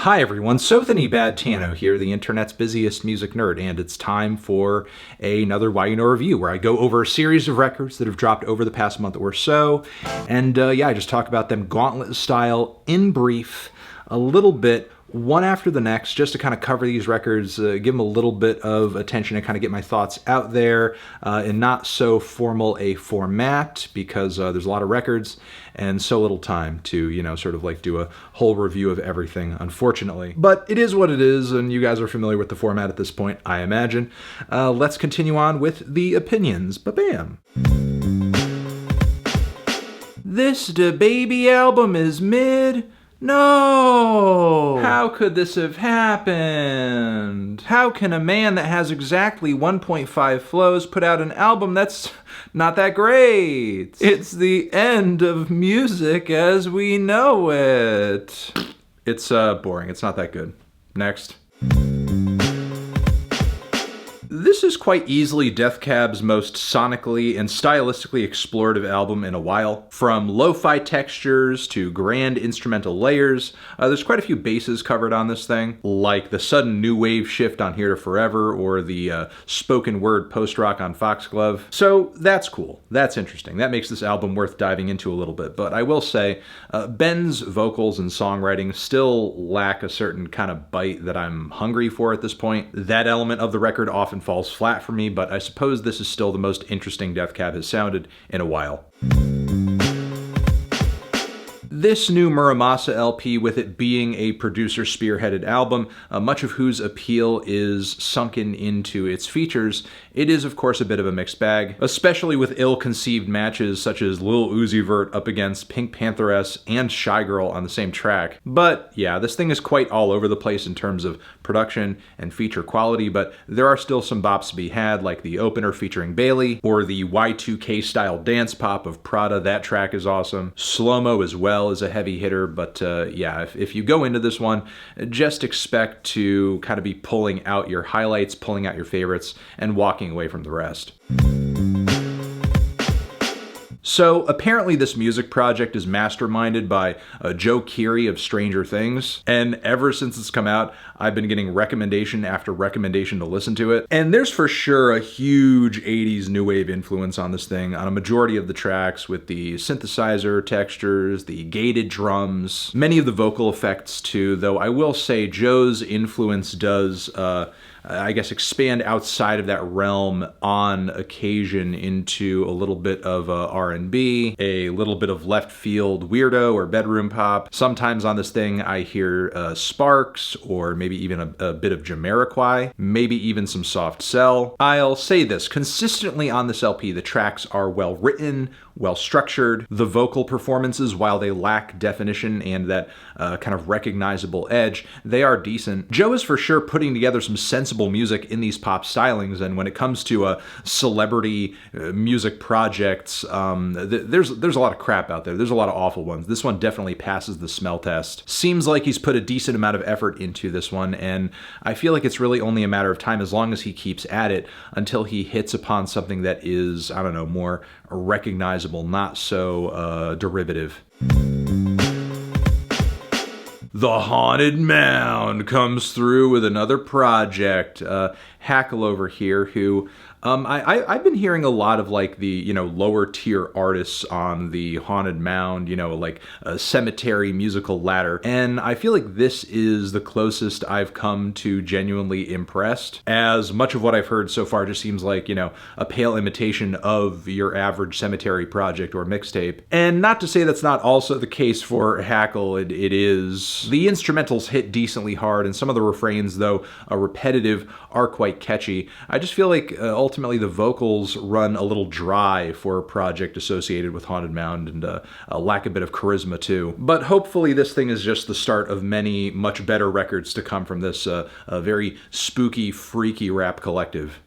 Hi everyone, Sothany Bad Tano here, the internet's busiest music nerd, and it's time for another YUNOREVIEW, where I go over a series of records that have dropped over the past month or so, and I just talk about them gauntlet style, in brief, a little bit, one after the next, just to kind of cover these records, give them a little bit of attention and kind of get my thoughts out there in not so formal a format, because there's a lot of records and so little time to, sort of like do a whole review of everything, unfortunately. But it is what it is, and you guys are familiar with the format at this point, I imagine. Let's continue on with the opinions. Ba-bam! This DaBaby album is mid. No! How could this have happened? How can a man that has exactly 1.5 flows put out an album that's not that great? It's the end of music as we know it. It's boring. It's not that good. Next. This is quite easily Death Cab's most sonically and stylistically explorative album in a while. From lo-fi textures to grand instrumental layers, there's quite a few bases covered on this thing, like the sudden new wave shift on Here to Forever or the spoken word post-rock on Foxglove. So that's cool. That's interesting. That makes this album worth diving into a little bit. But I will say, Ben's vocals and songwriting still lack a certain kind of bite that I'm hungry for at this point. That element of the record often falls flat for me, but I suppose this is still the most interesting Death Cab has sounded in a while. This new MURA MASA LP, with it being a producer-spearheaded album, much of whose appeal is sunken into its features, it is of course a bit of a mixed bag, especially with ill-conceived matches such as Lil Uzi Vert up against Pink Pantheress and Shy Girl on the same track. But yeah, this thing is quite all over the place in terms of production and feature quality, but there are still some bops to be had, like the opener featuring Bailey, or the Y2K style dance pop of Prada. That track is awesome. Slow-mo as well is a heavy hitter, but yeah, if you go into this one, just expect to kind of be pulling out your highlights, pulling out your favorites, and walking away from the rest. So apparently this music project is masterminded by Joe Keery of Stranger Things, and ever since it's come out, I've been getting recommendation after recommendation to listen to it. And there's for sure a huge 80s new wave influence on this thing, on a majority of the tracks, with the synthesizer textures, the gated drums, many of the vocal effects too, though I will say Joe's influence does I guess expand outside of that realm on occasion into a little bit of R&B, a little bit of left field weirdo or bedroom pop. Sometimes on this thing I hear Sparks, or maybe even a bit of Jamiroquai, maybe even some Soft Cell. I'll say this, consistently on this LP the tracks are well written, well structured. The vocal performances, while they lack definition and that kind of recognizable edge, they are decent. Joe is for sure putting together some sensible music in these pop stylings, and when it comes to celebrity music projects, there's a lot of crap out there. There's a lot of awful ones. This one definitely passes the smell test. Seems like he's put a decent amount of effort into this one, and I feel like it's really only a matter of time, as long as he keeps at it, until he hits upon something that is, I don't know, more recognizable, not so derivative. The Haunted Mound comes through with another project. HACKLE over here, who I've been hearing a lot of like the lower tier artists on the Haunted Mound, like a Cemetery musical ladder, and I feel like this is the closest I've come to genuinely impressed, as much of what I've heard so far just seems like a pale imitation of your average Cemetery project or mixtape. And not to say that's not also the case for HACKLE, it is. The instrumentals hit decently hard, and some of the refrains, though repetitive, are quite catchy. I just feel like ultimately the vocals run a little dry for a project associated with Haunted Mound, and lack a bit of charisma too. But hopefully this thing is just the start of many much better records to come from this very spooky, freaky rap collective.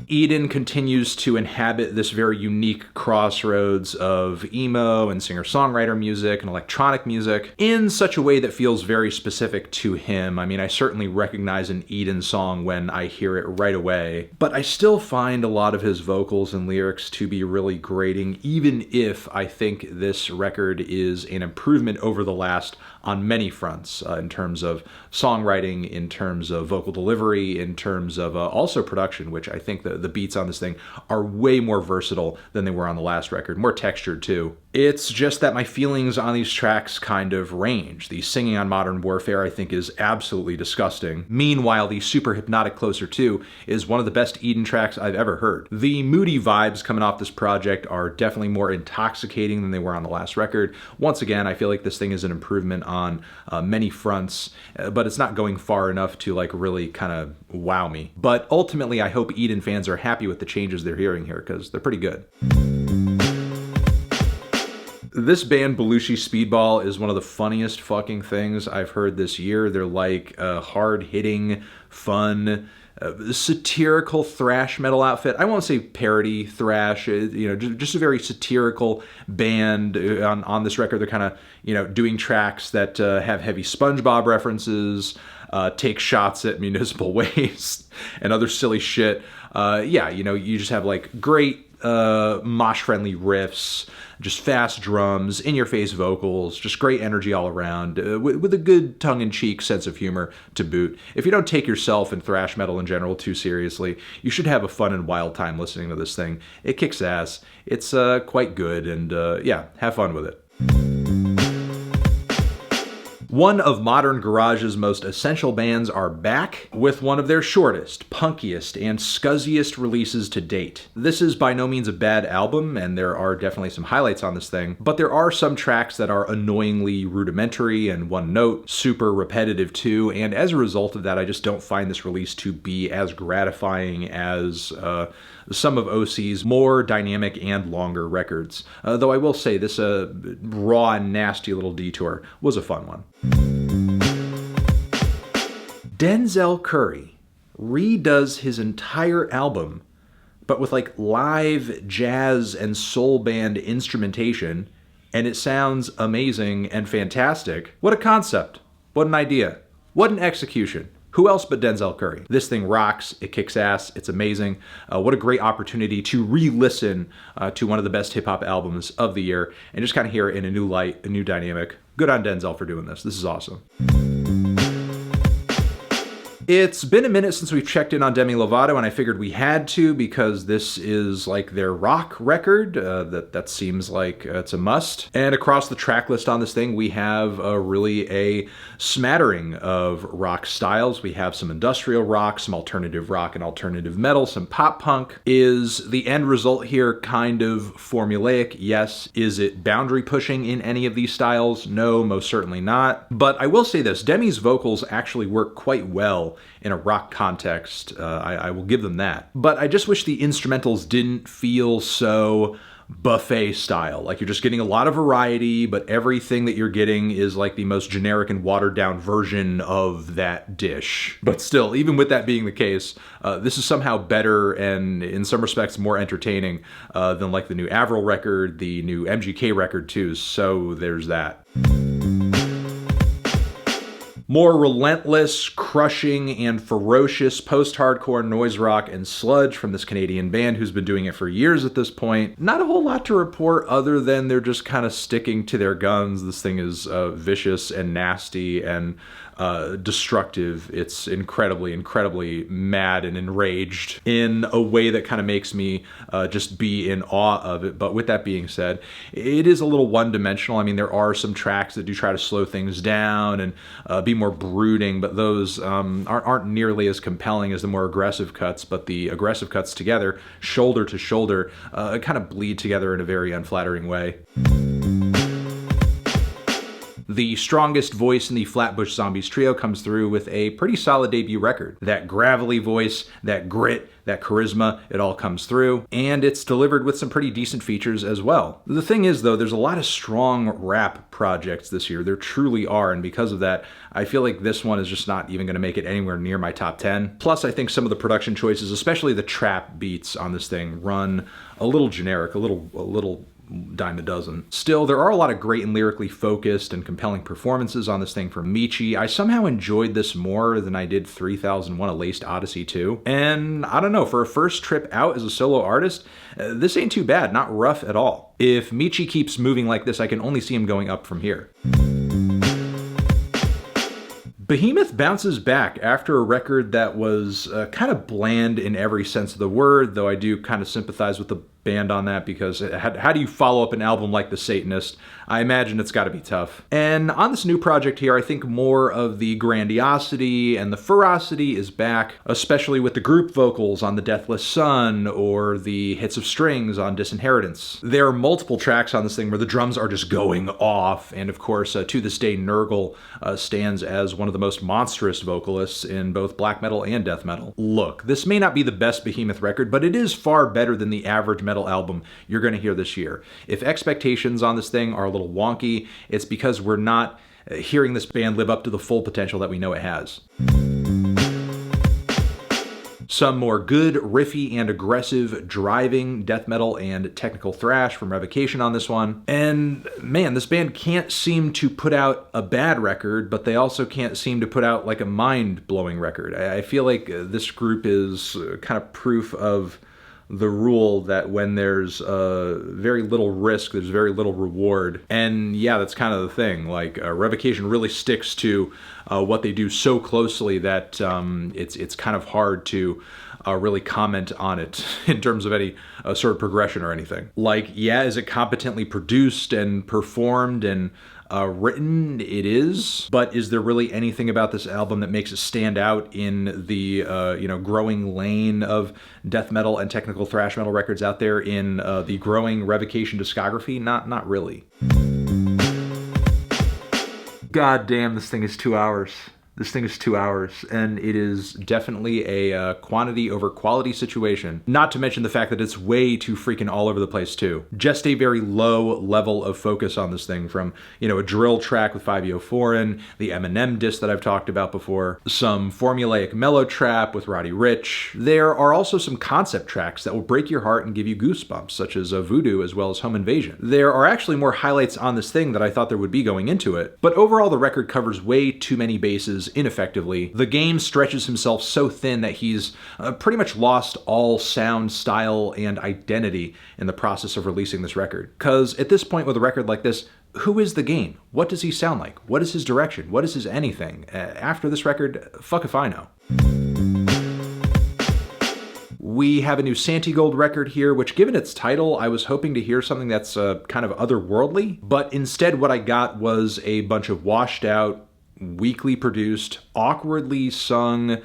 Eden continues to inhabit this very unique crossroads of emo and singer-songwriter music and electronic music in such a way that feels very specific to him. I mean, I certainly recognize an Eden song when I hear it right away, but I still find a lot of his vocals and lyrics to be really grating, even if I think this record is an improvement over the last on many fronts, in terms of songwriting, in terms of vocal delivery, in terms of also production, which I think the beats on this thing are way more versatile than they were on the last record, more textured too. It's just that my feelings on these tracks kind of range. The singing on Modern Warfare I think is absolutely disgusting. Meanwhile, the super hypnotic Closer To is one of the best Eden tracks I've ever heard. The moody vibes coming off this project are definitely more intoxicating than they were on the last record. Once again, I feel like this thing is an improvement on many fronts, but it's not going far enough to like really kind of wow me. But ultimately, I hope Eden fans are happy with the changes they're hearing here, because they're pretty good. This band, Belushi Speedball, is one of the funniest fucking things I've heard this year. They're like a hard-hitting, fun, satirical thrash metal outfit. I won't say parody thrash, you know, just a very satirical band. On this record, they're kind of, you know, doing tracks that have heavy SpongeBob references, take shots at municipal waste, and other silly shit. Yeah, you know, you just have like great mosh-friendly riffs, just fast drums, in-your-face vocals, just great energy all around, with a good tongue-in-cheek sense of humor to boot. If you don't take yourself and thrash metal in general too seriously, you should have a fun and wild time listening to this thing. It kicks ass, it's quite good, and yeah, have fun with it. One of modern garage's most essential bands are back with one of their shortest, punkiest, and scuzziest releases to date. This is by no means a bad album, and there are definitely some highlights on this thing, but there are some tracks that are annoyingly rudimentary and one note, super repetitive too, and as a result of that, I just don't find this release to be as gratifying as some of OSEES' more dynamic and longer records. Though I will say this raw and nasty little detour was a fun one. Denzel Curry redoes his entire album, but with like live jazz and soul band instrumentation, and it sounds amazing and fantastic. What a concept. What an idea. What an execution. Who else but Denzel Curry? This thing rocks, it kicks ass, it's amazing. What a great opportunity to re-listen to one of the best hip-hop albums of the year and just kind of hear it in a new light, a new dynamic. Good on Denzel for doing this. This is awesome. It's been a minute since we've checked in on Demi Lovato, and I figured we had to because this is like their rock record. That seems like it's a must. And across the track list on this thing, we have really a smattering of rock styles. We have some industrial rock, some alternative rock and alternative metal, some pop punk. Is the end result here kind of formulaic? Yes. Is it boundary pushing in any of these styles? No, most certainly not. But I will say this, Demi's vocals actually work quite well in a rock context. I will give them that. But I just wish the instrumentals didn't feel so buffet style. Like you're just getting a lot of variety, but everything that you're getting is like the most generic and watered down version of that dish. But still, even with that being the case, this is somehow better and in some respects more entertaining than like the new Avril record, the new MGK record too. So there's that. More relentless, crushing, and ferocious post-hardcore noise rock and sludge from this Canadian band who's been doing it for years at this point. Not a whole lot to report other than they're just kind of sticking to their guns. This thing is vicious and nasty and destructive. It's incredibly, incredibly mad and enraged in a way that kind of makes me just be in awe of it. But with that being said, it is a little one-dimensional. I mean, there are some tracks that do try to slow things down and be more brooding, but those aren't nearly as compelling as the more aggressive cuts. But the aggressive cuts together, shoulder to shoulder, kind of bleed together in a very unflattering way. The strongest voice in the Flatbush Zombies trio comes through with a pretty solid debut record. That gravelly voice, that grit, that charisma, it all comes through, and it's delivered with some pretty decent features as well. The thing is though, there's a lot of strong rap projects this year. There truly are, and because of that, I feel like this one is just not even going to make it anywhere near my top 10. Plus, I think some of the production choices, especially the trap beats on this thing, run a little generic, a little dime a dozen. Still, there are a lot of great and lyrically focused and compelling performances on this thing from MEECHY. I somehow enjoyed this more than I did 3001: A Laced Odyssey 2. And I don't know, for a first trip out as a solo artist, this ain't too bad, not rough at all. If MEECHY keeps moving like this, I can only see him going up from here. BEHEMOTH bounces back after a record that was kind of bland in every sense of the word, though I do kind of sympathize with the band on that, because how do you follow up an album like The Satanist? I imagine it's got to be tough. And on this new project here, I think more of the grandiosity and the ferocity is back, especially with the group vocals on The Deathless Sun or the hits of strings on Disinheritance. There are multiple tracks on this thing where the drums are just going off, and of course, to this day, Nurgle stands as one of the most monstrous vocalists in both black metal and death metal. Look, this may not be the best BEHEMOTH record, but it is far better than the average metal album you're going to hear this year. If expectations on this thing are a little wonky, it's because we're not hearing this band live up to the full potential that we know it has. Some more good, riffy, and aggressive driving death metal and technical thrash from Revocation on this one. And man, this band can't seem to put out a bad record, but they also can't seem to put out like a mind-blowing record. I feel like this group is kind of proof of the rule that when there's very little risk, there's very little reward. And yeah, that's kind of the thing. Like Revocation really sticks to what they do so closely that it's kind of hard to really comment on it in terms of any sort of progression or anything. Like, yeah, is it competently produced and performed and written? It is, but is there really anything about this album that makes it stand out in the growing lane of death metal and technical thrash metal records out there in the growing Revocation discography? Not really. God damn, this thing is 2 hours. This thing is 2 hours, and it is definitely a quantity over quality situation. Not to mention the fact that it's way too freaking all over the place too. Just a very low level of focus on this thing, from, a drill track with 5EO Foreign, the Eminem disc that I've talked about before, some formulaic mellow trap with Roddy Ricch. There are also some concept tracks that will break your heart and give you goosebumps, such as Voodoo as well as Home Invasion. There are actually more highlights on this thing that I thought there would be going into it, but overall the record covers way too many bases ineffectively. The game stretches himself so thin that he's pretty much lost all sound, style, and identity in the process of releasing this record. Because at this point with a record like this, who is the game? What does he sound like? What is his direction? What is his anything? After this record, fuck if I know. We have a new Santigold record here, which, given its title, I was hoping to hear something that's kind of otherworldly, but instead what I got was a bunch of washed out, weakly produced, awkwardly sung,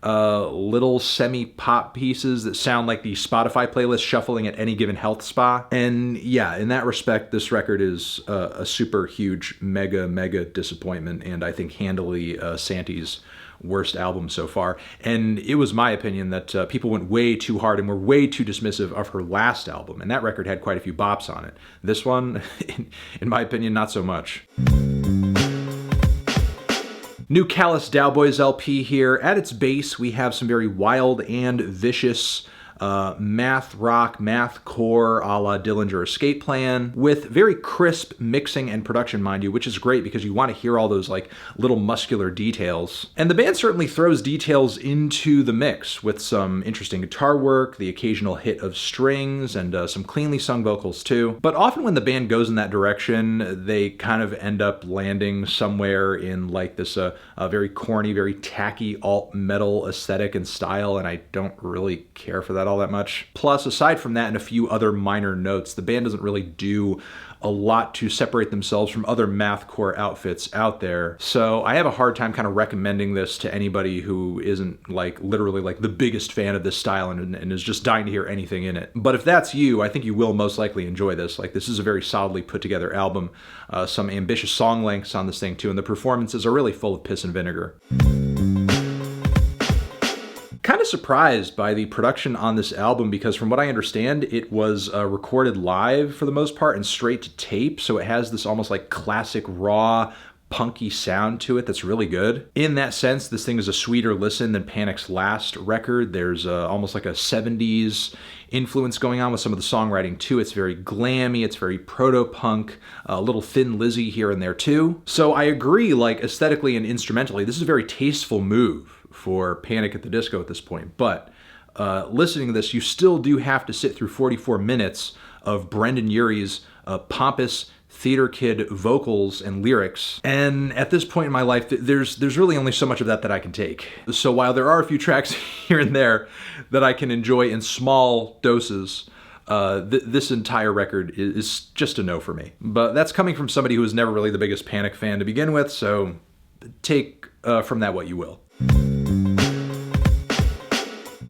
little semi-pop pieces that sound like the Spotify playlist shuffling at any given health spa. And yeah, in that respect, this record is a super huge, mega disappointment, and I think handily Santi's worst album so far. And it was my opinion that people went way too hard and were way too dismissive of her last album, and that record had quite a few bops on it. This one, in my opinion, not so much. New CALLOUS DAOBOYS LP here. At its base, we have some very wild and vicious math rock, math core a la Dillinger Escape Plan, with very crisp mixing and production, mind you, which is great because you want to hear all those like little muscular details. And the band certainly throws details into the mix with some interesting guitar work, the occasional hit of strings, and some cleanly sung vocals too. But often when the band goes in that direction, they kind of end up landing somewhere in like this very corny, very tacky alt metal aesthetic and style, and I don't really care for that all that much. Plus, aside from that and a few other minor notes, the band doesn't really do a lot to separate themselves from other mathcore outfits out there. So I have a hard time kind of recommending this to anybody who isn't like literally like the biggest fan of this style and is just dying to hear anything in it. But if that's you, I think you will most likely enjoy this. Like, this is a very solidly put together album. Some ambitious song lengths on this thing too, and the performances are really full of piss and vinegar. Kind of surprised by the production on this album because from what I understand, it was recorded live for the most part and straight to tape, so it has this almost like classic raw, punky sound to it that's really good. In that sense, this thing is a sweeter listen than Panic's last record. There's almost like a 70s influence going on with some of the songwriting too. It's very glammy, it's very proto-punk, a little Thin Lizzy here and there too. So I agree, like aesthetically and instrumentally, this is a very tasteful move for Panic at the Disco at this point, but listening to this, you still do have to sit through 44 minutes of Brendan Urie's pompous theater kid vocals and lyrics. And at this point in my life, there's really only so much of that I can take. So while there are a few tracks here and there that I can enjoy in small doses, this entire record is just a no for me. But that's coming from somebody who was never really the biggest Panic fan to begin with, so take from that what you will.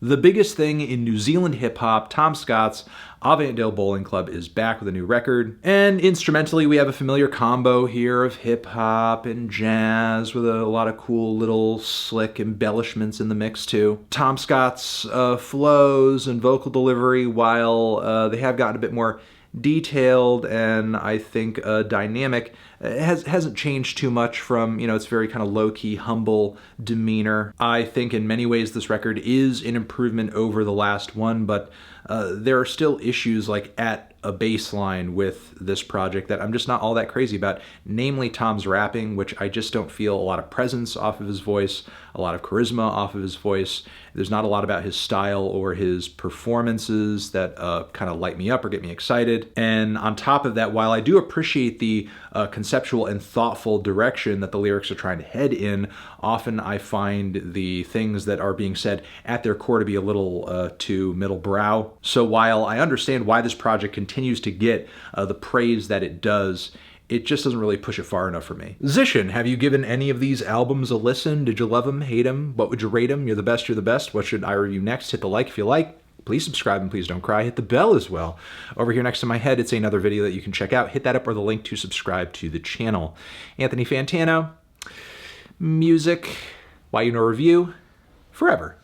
The biggest thing in New Zealand hip-hop, Tom Scott's AVANTDALE Bowling Club is back with a new record. And instrumentally, we have a familiar combo here of hip-hop and jazz with a lot of cool little slick embellishments in the mix too. Tom Scott's flows and vocal delivery, while they have gotten a bit more detailed and I think dynamic, hasn't changed too much from, you know, it's very kind of low-key, humble demeanor. I think in many ways this record is an improvement over the last one, but there are still issues like at a baseline with this project that I'm just not all that crazy about, namely Tom's rapping, which I just don't feel a lot of presence off of his voice, a lot of charisma off of his voice. There's not a lot about his style or his performances that kind of light me up or get me excited. And on top of that, while I do appreciate the conceptual and thoughtful direction that the lyrics are trying to head in, often I find the things that are being said at their core to be a little too middle brow. So while I understand why this project continues to get the praise that it does, it just doesn't really push it far enough for me. Zishin, have you given any of these albums a listen? Did you love them, hate them? What would you rate them? You're the best, you're the best. What should I review next? Hit the like if you like. Please subscribe and please don't cry. Hit the bell as well. Over here next to my head, it's another video that you can check out. Hit that up or the link to subscribe to the channel. Anthony Fantano, music, YUNOREVIEW, forever.